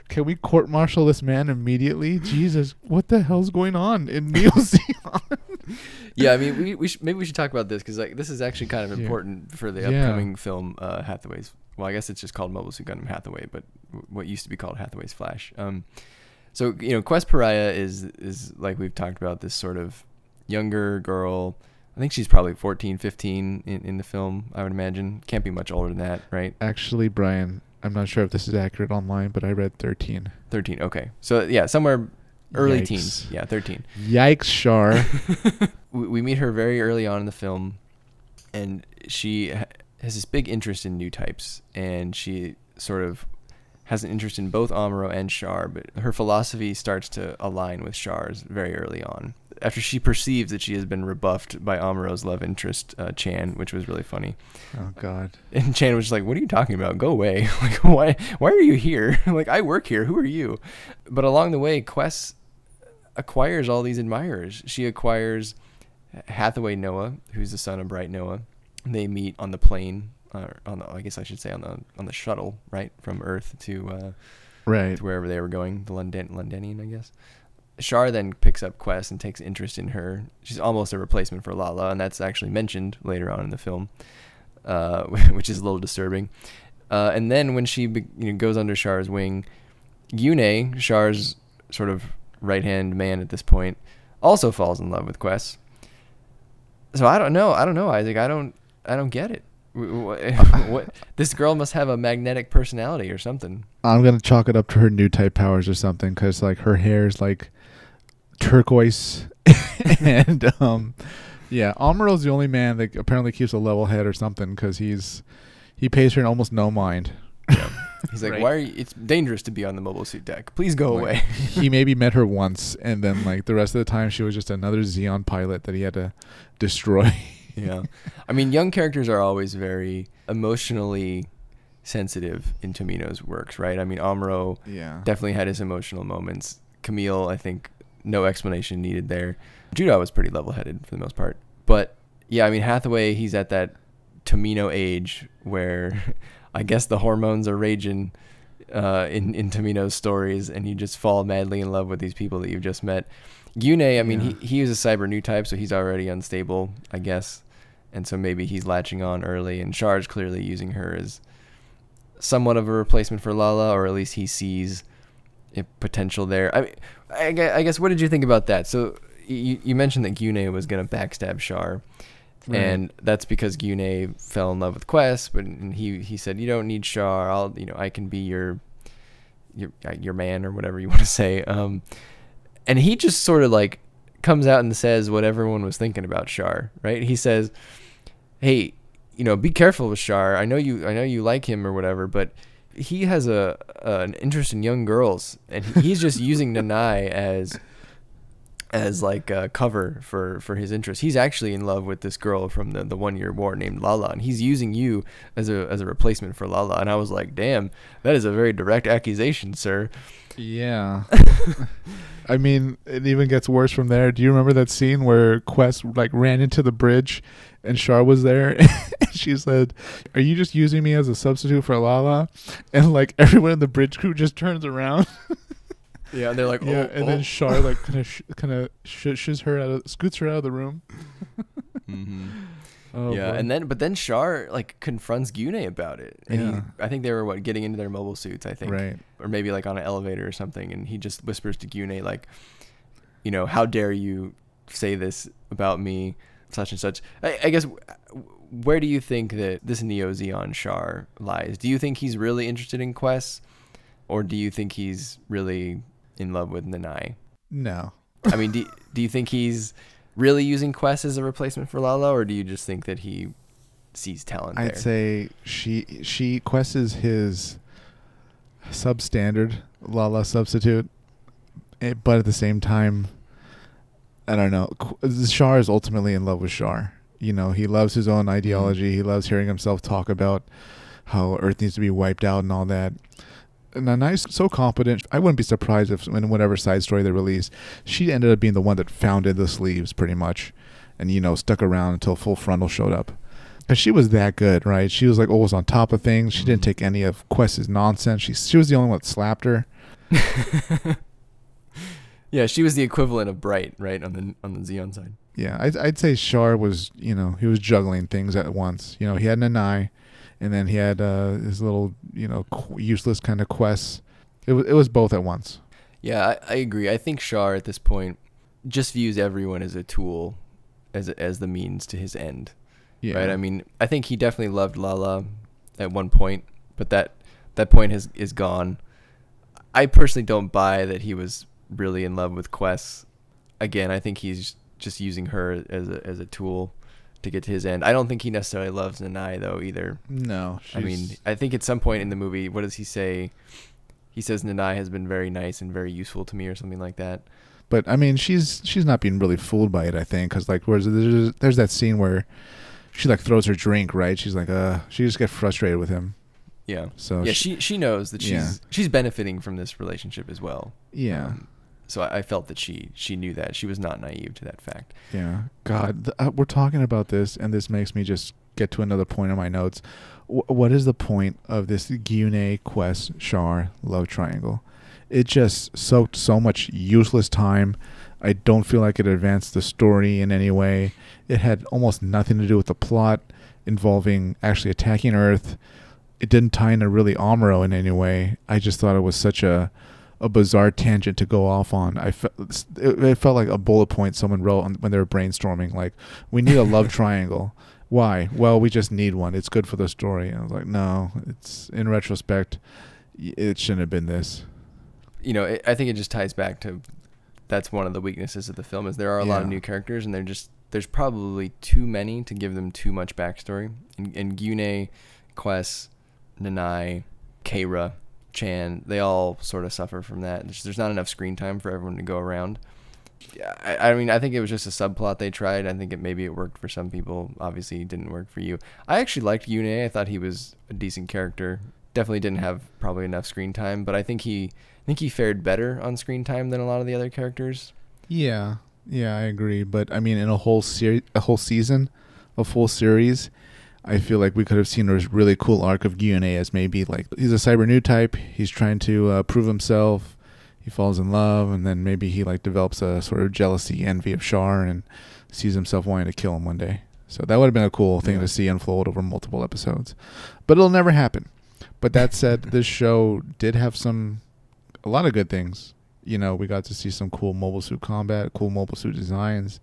Can we court-martial this man immediately? Jesus, what the hell's going on in Neo Zeon? Yeah, I mean, maybe we should talk about this because, like, this is actually kind of important for the upcoming film, Hathaway's. Well, I guess it's just called Mobile Suit Gundam Hathaway, but what used to be called Hathaway's Flash. So Quest Pariah is like we've talked about, this sort of younger girl. I think she's probably 14, 15 in the film, I would imagine. Can't be much older than that, right? Actually, Brian, I'm not sure if this is accurate online, but I read 13. 13, okay. So, yeah, somewhere early Yikes. teens. Yeah, 13. Yikes, Char. We meet her very early on in the film, and she has this big interest in new types, and she sort of has an interest in both Amuro and Char, but her philosophy starts to align with Char's very early on, after she perceives that she has been rebuffed by Amuro's love interest, Chan, which was really funny. Oh, God. And Chan was just like, what are you talking about? Go away. Like, why are you here? Like, I work here. Who are you? But along the way, Quest acquires all these admirers. She acquires Hathaway Noah, who's the son of Bright Noah. They meet on the plane, I guess I should say on the shuttle, right, from Earth to wherever they were going, the Londonian, I guess. Char then picks up Quest and takes interest in her. She's almost a replacement for Lala, and that's actually mentioned later on in the film, which is a little disturbing. And then when she goes under Char's wing, Yune, Char's sort of right-hand man at this point, also falls in love with Quest. So I don't know, Isaac. I don't get it. What this girl must have a magnetic personality or something. I'm gonna chalk it up to her new type powers or something, because like her hair is like turquoise, and Amuro's the only man that apparently keeps a level head or something, because he pays her almost no mind. Yeah. He's like, why are you? It's dangerous to be on the mobile suit deck. Please go away. He maybe met her once, and then like the rest of the time she was just another Xeon pilot that he had to destroy. Yeah. I mean, young characters are always very emotionally sensitive in Tomino's works, right? I mean, Amuro definitely had his emotional moments. Camille, I think, no explanation needed there. Judah was pretty level-headed for the most part. But, yeah, I mean, Hathaway, he's at that Tomino age where I guess the hormones are raging in Tomino's stories, and you just fall madly in love with these people that you've just met. Yune, I mean, he is a cyber new type, so he's already unstable, I guess. And so maybe he's latching on early, and Char's clearly using her as somewhat of a replacement for Lala, or at least he sees a potential there. I guess, what did you think about that? So you mentioned that Gyune was going to backstab Char, right. And that's because Gyune fell in love with Quest, but he said, you don't need Char. I can be your man, or whatever you want to say. And he just sort of like comes out and says what everyone was thinking about Char, right? He says, hey, be careful with Char. I know you like him or whatever, but he has an interest in young girls, and he's just using Nanai as like a cover for his interest. He's actually in love with this girl from the 1 Year War named Lala, and he's using you as a replacement for Lala. And I was like, damn, that is a very direct accusation, sir. Yeah. I mean, it even gets worse from there. Do you remember that scene where Quest like ran into the bridge and Char was there? And she said, are you just using me as a substitute for Lala? And like everyone in the bridge crew just turns around. Yeah, and they're like, yeah, and then Char like kind of scoots her out of the room. Mm-hmm. Oh, yeah, boy. But then Char like confronts Gyune about it, and I think they were getting into their mobile suits, I think, right, or maybe like on an elevator or something, and he just whispers to Gyune like, how dare you say this about me, such and such. I guess, where do you think that this Neo Zeon Char lies? Do you think he's really interested in Quest, or do you think he's really in love with Nanai? No. I mean, do you think he's really using Quest as a replacement for Lala, or do you just think that he sees talent there? I'd say Quest is his substandard Lala substitute, but at the same time, I don't know. Char is ultimately in love with Char. He loves his own ideology. He loves hearing himself talk about how Earth needs to be wiped out and all that. And Nanai's so competent. I wouldn't be surprised if in whatever side story they release, she ended up being the one that founded the sleeves pretty much, and stuck around until Full Frontal showed up. Because she was that good, right? She was like always on top of things. She didn't take any of Quest's nonsense. She was the only one that slapped her. Yeah, she was the equivalent of Bright, right, on the Zeon side. Yeah, I'd say Char was, he was juggling things at once. He had Nanai, and then he had his little, useless kind of quests. It was both at once. Yeah, I agree. I think Char at this point just views everyone as a tool, as the means to his end. Yeah. Right? I mean, I think he definitely loved Lala at one point, but that point is gone. I personally don't buy that he was really in love with Quest. Again, I think he's just using her as a tool to get to his end. I don't think he necessarily loves Nanai though either. No. I mean, I think at some point in the movie, what does he say? He says Nanai has been very nice and very useful to me, or something like that. But I mean, she's not being really fooled by it, I think, because like there's that scene where she like throws her drink, right? She's like she just gets frustrated with him. Yeah. So yeah, she knows that she's benefiting from this relationship as well. Yeah. So I felt that she knew that. She was not naive to that fact. Yeah. God, we're talking about this, and this makes me just get to another point in my notes. What is the point of this Gyune Quest Char love triangle? It just soaked so much useless time. I don't feel like it advanced the story in any way. It had almost nothing to do with the plot involving actually attacking Earth. It didn't tie into really Amuro in any way. I just thought it was such a bizarre tangent to go off on. It felt like a bullet point someone wrote when they were brainstorming. Like, we need a love triangle. Why? Well, we just need one. It's good for the story. And I was like, no. It's in retrospect, it shouldn't have been this. I think it just ties back to that's one of the weaknesses of the film is there are a lot of new characters, and there's probably too many to give them too much backstory. And Gyune, Quest, Nanai, Keira, Chan, they all sort of suffer from that. There's not enough screen time for everyone to go around. I mean, I think it was just a subplot they tried. I think maybe it worked for some people. Obviously, it didn't work for you. I actually liked Gyune. I thought he was a decent character. Definitely didn't have probably enough screen time, but I think he fared better on screen time than a lot of the other characters. Yeah, I agree. But I mean, in a whole season, a full series, I feel like we could have seen a really cool arc of Gyune as maybe like he's a cyber newtype. He's trying to prove himself. He falls in love, and then maybe he like develops a sort of jealousy, envy of Char, and sees himself wanting to kill him one day. So that would have been a cool thing to see unfold over multiple episodes. But it'll never happen. But that said, this show did have a lot of good things. You know, we got to see some cool mobile suit combat, cool mobile suit designs.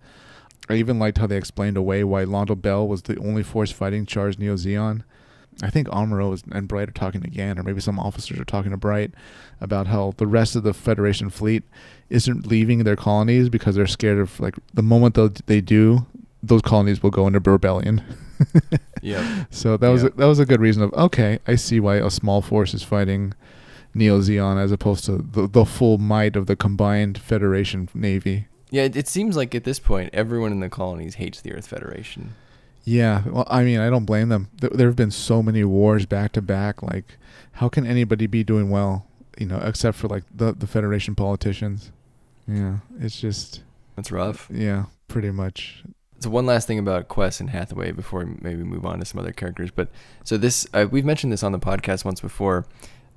I even liked how they explained away why Londo Bell was the only force fighting Char's Neo Zeon. I think Amuro and Bright are talking again, or maybe some officers are talking to Bright about how the rest of the Federation fleet isn't leaving their colonies because they're scared of, like, the moment they do, those colonies will go into rebellion. Yeah. So that was a good reason of, okay, I see why a small force is fighting Neo Zeon as opposed to the full might of the combined Federation Navy. Yeah, it seems like at this point, everyone in the colonies hates the Earth Federation. Yeah, well, I mean, I don't blame them. There have been so many wars back to back. Like, how can anybody be doing well, you know, except for, like, the Federation politicians? Yeah, it's just... That's rough. Yeah, pretty much. So one last thing about Quest and Hathaway before we maybe move on to some other characters. But so this, we've mentioned this on the podcast once before,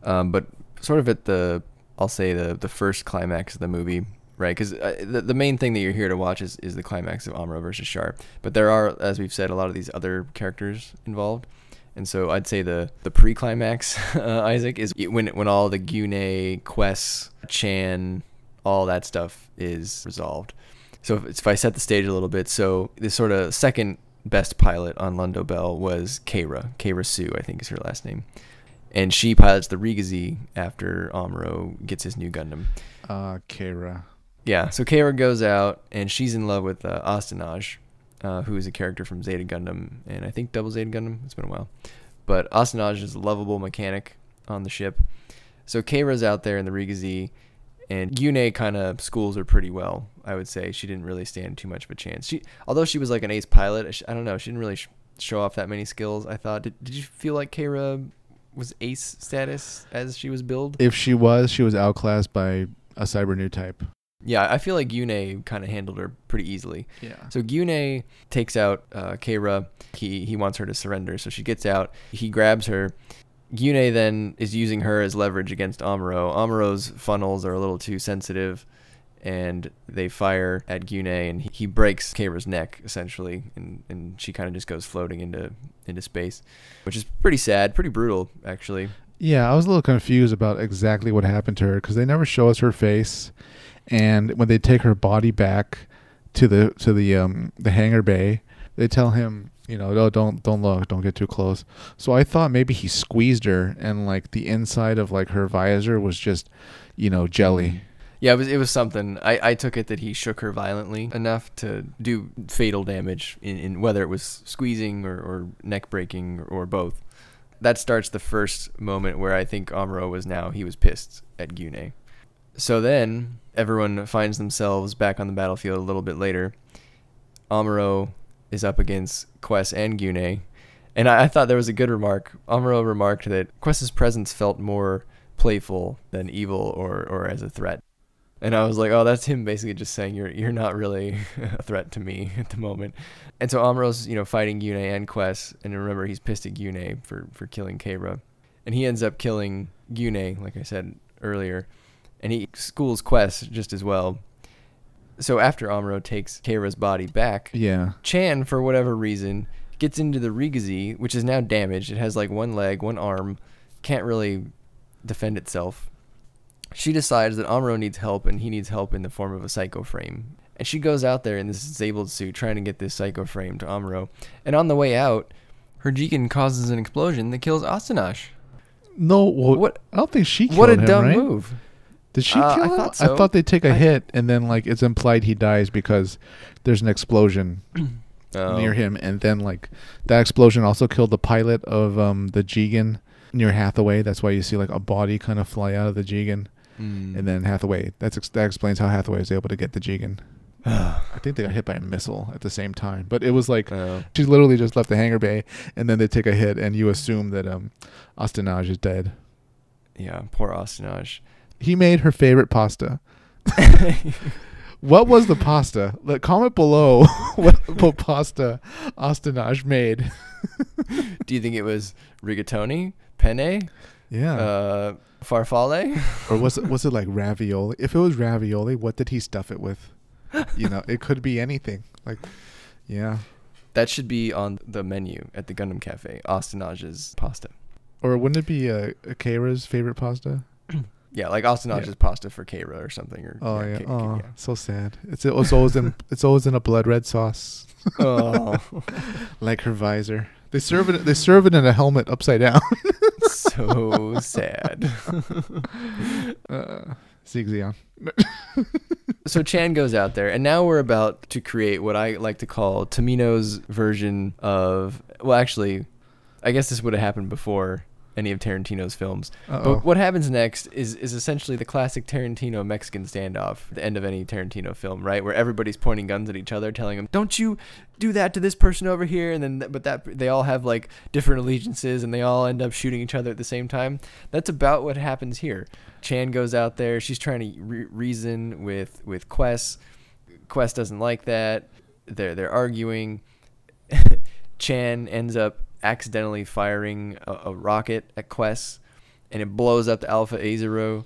but sort of at I'll say the first climax of the movie, right? Because the main thing that you're here to watch is the climax of Amuro versus Char. But there are, as we've said, a lot of these other characters involved. And so I'd say the pre-climax, Isaac, is when all the Gyune, Quest, Chan, all that stuff is resolved. So if I set the stage a little bit, so the sort of second best pilot on Londo Bell was Keira Sue, I think is her last name. And she pilots the Rigazi after Amuro gets his new Gundam. Keira. Yeah, so Keira goes out, and she's in love with Astonaige, who is a character from Zeta Gundam, and I think Double Zeta Gundam. It's been a while. But Astonaige is a lovable mechanic on the ship. So Keira's out there in the Rigazi, and Gyune kind of schools her pretty well, I would say. She didn't really stand too much of a chance. Although she was like an ace pilot, I don't know, she didn't really show off that many skills, I thought. Did you feel like Keira was ace status as she was billed? If she was outclassed by a cyber new type. Yeah, I feel like Gyune kind of handled her pretty easily. Yeah. So Gyune takes out Keira. He wants her to surrender, so she gets out. He grabs her. Gyune then is using her as leverage against Amuro. Amuro's funnels are a little too sensitive, and they fire at Gyune, and he breaks Keira's neck, essentially, and she kind of just goes floating into space, which is pretty sad, pretty brutal, actually. Yeah, I was a little confused about exactly what happened to her, because they never show us her face. And when they take her body back to the hangar bay, they tell him, you know, oh, don't look, don't get too close. So I thought maybe he squeezed her, and, like, the inside of, like, her visor was just, you know, jelly. Yeah, it was something. I took it that he shook her violently enough to do fatal damage in whether it was squeezing or neck breaking or both. That starts the first moment where I think Amuro was pissed at Gyune. So then everyone finds themselves back on the battlefield a little bit later. Amuro is up against Quest and Gyune, and I thought there was a good remark. Amuro remarked that Quest's presence felt more playful than evil or as a threat. And I was like, oh, that's him basically just saying you're not really a threat to me at the moment. And so Amuro's, you know, fighting Gyune and Quest, and remember he's pissed at Gyune for killing Keira. And he ends up killing Gyune, like I said earlier. And he schools Quest just as well. So after Amuro takes Keira's body back, yeah, Chan, for whatever reason, gets into the Rigazi, which is now damaged. It has like one leg, one arm, can't really defend itself. She decides that Amuro needs help, and he needs help in the form of a psycho frame. And she goes out there in this disabled suit trying to get this psycho frame to Amuro. And on the way out, her Jigen causes an explosion that kills Astonaige. No, what? I don't think she killed him, what a dumb right? move. Did she kill him? I thought so. I thought they take a hit, and then, like, it's implied he dies because there's an explosion near him, and then, like, that explosion also killed the pilot of the Jigen near Hathaway. That's why you see, like, a body kind of fly out of the Jigen, and then Hathaway. That explains how Hathaway was able to get the Jigen. I think they got hit by a missile at the same time, but it was like she literally just left the hangar bay, and then they take a hit, and you assume that Astonaige is dead. Yeah, poor Astonaige. He made her favorite pasta. What was the pasta? Comment below what pasta Astonaige made. Do you think it was rigatoni, penne? Yeah. Farfalle? Or was it like ravioli? If it was ravioli, what did he stuff it with? You know, it could be anything. Like, yeah. That should be on the menu at the Gundam Cafe. Astonaige's pasta. Or wouldn't it be Keira's favorite pasta? Yeah, like Astonage's pasta for Keira or something. Or Oh yeah, so sad. It's always in a blood red sauce. Oh, Like her visor. They serve it in a helmet upside down. so sad. Xeon. So Chan goes out there, and now we're about to create what I like to call Tomino's version of. Well, actually, I guess this would have happened before any of Tarantino's films. Uh-oh. But what happens next is essentially the classic Tarantino Mexican standoff, the end of any Tarantino film, right? Where everybody's pointing guns at each other, telling them, "Don't you do that to this person over here?" And then, they all have like different allegiances, and they all end up shooting each other at the same time. That's about what happens here. Chan goes out there. She's trying to reason with Quest. Quest doesn't like that. They're arguing. Chan ends up accidentally firing a rocket at Quest, and it blows up the Alpha Azero.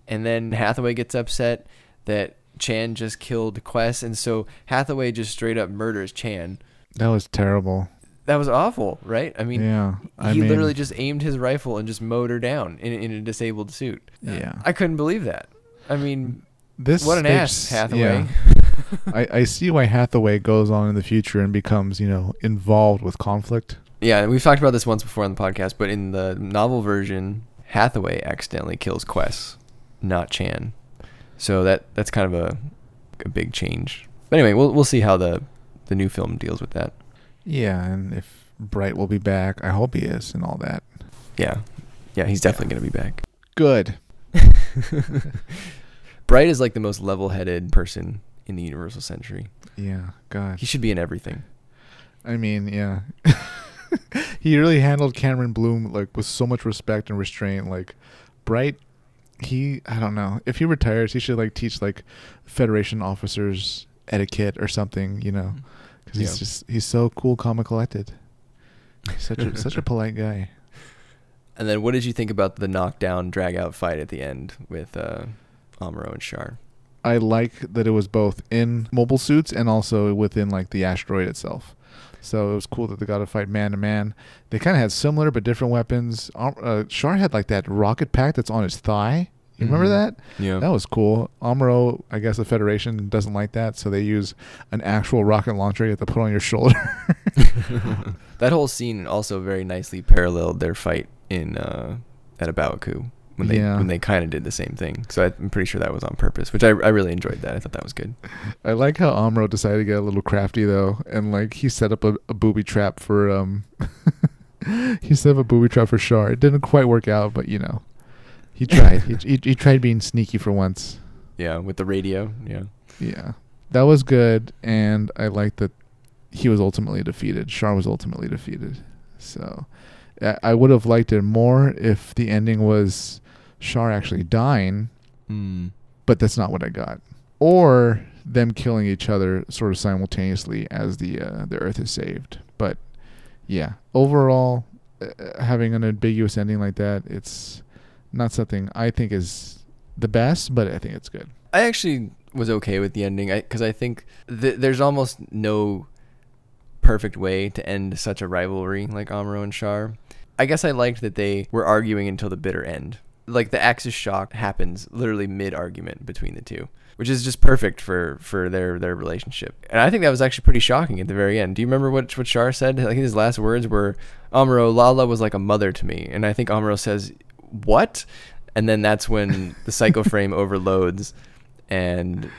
And then Hathaway gets upset that Chan just killed Quest, and so Hathaway just straight up murders Chan. That was terrible. That was awful, right? I mean, yeah, he literally just aimed his rifle and just mowed her down in a disabled suit. Yeah. I couldn't believe that. I mean, what an ass, Hathaway. Yeah. I see why Hathaway goes on in the future and becomes, involved with conflict. Yeah, we've talked about this once before on the podcast, but in the novel version, Hathaway accidentally kills Quest, not Chan. So that's kind of a big change. But anyway, we'll see how the new film deals with that. Yeah, and if Bright will be back, I hope he is, and all that. Yeah, he's definitely going to be back. Good. Bright is like the most level-headed person in the Universal Century. Yeah, God. He should be in everything. I mean, yeah. He really handled Cameron Bloom like with so much respect and restraint. Like Bright, I don't know. If he retires, he should like teach like Federation officers etiquette or something, because he's so cool, calm, and collected. He's such a polite guy. And then, what did you think about the knockdown, drag out fight at the end with Amuro and Char? I like that it was both in mobile suits and also within like the asteroid itself. So it was cool that they got to fight man to man. They kind of had similar but different weapons. Char had like that rocket pack that's on his thigh. You remember that? Yeah. That was cool. Amuro, I guess the Federation doesn't like that, so they use an actual rocket launcher you have to put on your shoulder. That whole scene also very nicely paralleled their fight in at Abawaku when they kind of did the same thing. So I'm pretty sure that was on purpose, which I really enjoyed that. I thought that was good. I like how Amuro decided to get a little crafty though, and like he set up a booby trap for he set up a booby trap for Char. It didn't quite work out, but he tried. he tried being sneaky for once. Yeah, with the radio. Yeah. Yeah, that was good, and I liked that he was ultimately defeated. Char was ultimately defeated. So I would have liked it more if the ending was Char actually dying, but that's not what I got. Or them killing each other sort of simultaneously as the Earth is saved. But yeah, overall, having an ambiguous ending like that, it's not something I think is the best, but I think it's good. I actually was okay with the ending because I think there's almost no perfect way to end such a rivalry like Amuro and Char. I guess I liked that they were arguing until the bitter end. Like the Axis shock happens literally mid-argument between the two, which is just perfect for their relationship. And I think that was actually pretty shocking at the very end. Do you remember what Char said? Like his last words were, "Amuro, Lala was like a mother to me." And I think Amuro says, "What?" And then that's when the cycle frame overloads and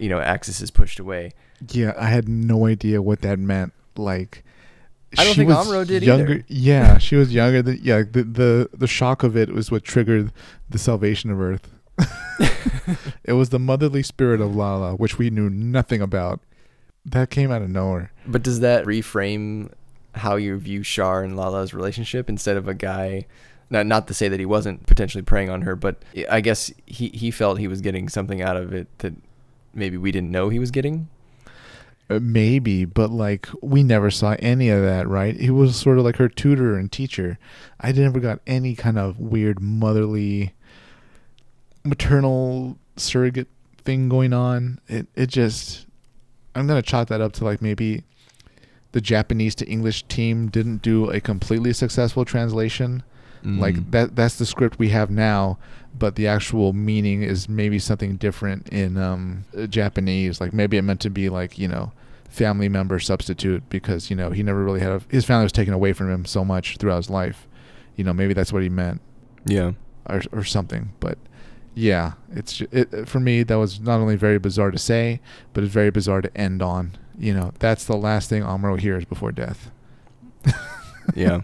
Axis is pushed away. Yeah, I had no idea what that meant. Like, I don't think Amuro did younger, either. Yeah, she was younger. The shock of it was what triggered the salvation of Earth. It was the motherly spirit of Lala, which we knew nothing about. That came out of nowhere. But does that reframe how you view Char and Lala's relationship instead of a guy? Not to say that he wasn't potentially preying on her, but I guess he felt he was getting something out of it that maybe we didn't know he was getting. Maybe, but like we never saw any of that, right? He was sort of like her tutor and teacher. I never got any kind of weird motherly, maternal surrogate thing going on. It just, I'm gonna chalk that up to like maybe the Japanese to English team didn't do a completely successful translation Like that's the script we have now, but the actual meaning is maybe something different in Japanese. Like maybe it meant to be like, you know, family member substitute, because, you know, he never really had his family was taken away from him so much throughout his life. You know, maybe that's what he meant. Yeah. Or something. But yeah, for me, that was not only very bizarre to say, but it's very bizarre to end on. You know, that's the last thing Amuro hears before death. Yeah.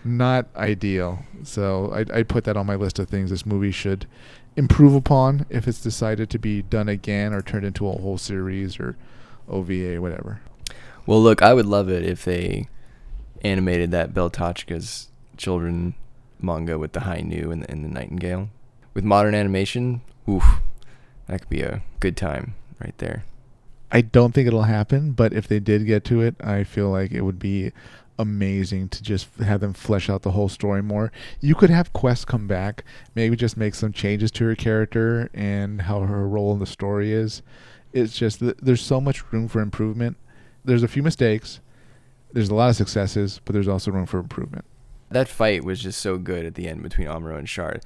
Not ideal. So I put that on my list of things this movie should improve upon if it's decided to be done again or turned into a whole series or OVA, whatever. Well, look, I would love it if they animated that Beltotchka's children manga with the Hainu and the Nightingale. With modern animation, oof, that could be a good time right there. I don't think it'll happen, but if they did get to it, I feel like it would be amazing to just have them flesh out the whole story more. You could have Quest come back, maybe just make some changes to her character and how her role in the story is. It's just that there's so much room for improvement. There's a few mistakes, there's a lot of successes, but there's also room for improvement. That fight was just so good at the end between Amuro and Char.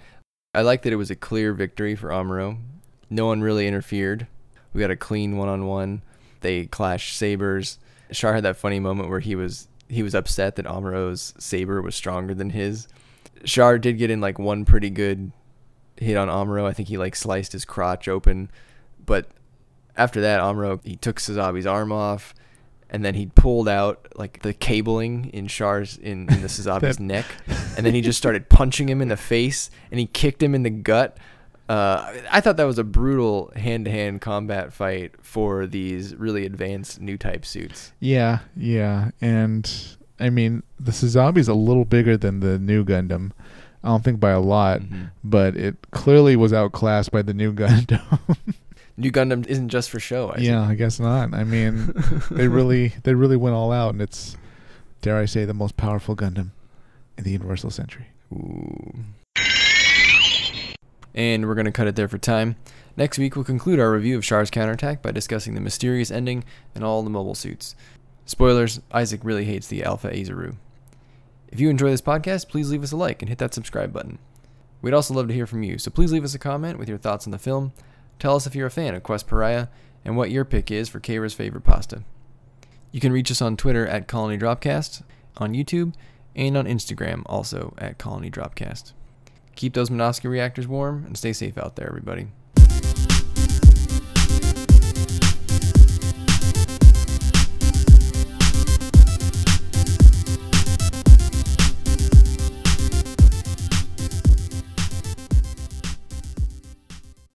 I like that it was a clear victory for Amuro. No one really interfered. We got a clean one-on-one. They clashed sabers. Char had that funny moment where he was upset that Amuro's saber was stronger than his. Char did get in like one pretty good hit on Amuro. I think he like sliced his crotch open. But after that, Amuro, he took Sazabi's arm off, and then he pulled out like the cabling in Char's in the Sazabi's neck, and then he just started punching him in the face, and he kicked him in the gut. I thought that was a brutal hand-to-hand combat fight for these really advanced new type suits. Yeah, and I mean the Sazabi's a little bigger than the new Gundam. I don't think by a lot, but it clearly was outclassed by the new Gundam. New Gundam isn't just for show. I guess not. I mean, they really went all out, and it's, dare I say, the most powerful Gundam in the Universal Century. Ooh. And we're going to cut it there for time. Next week, we'll conclude our review of Char's Counterattack by discussing the mysterious ending and all the mobile suits. Spoilers, Isaac really hates the Alpha Azaru. If you enjoy this podcast, please leave us a like and hit that subscribe button. We'd also love to hear from you, so please leave us a comment with your thoughts on the film. Tell us if you're a fan of Quest Pariah and what your pick is for Kayra's favorite pasta. You can reach us on Twitter at Colony Dropcast, on YouTube, and on Instagram, also at Colony Dropcast. Keep those Minovsky reactors warm and stay safe out there, everybody.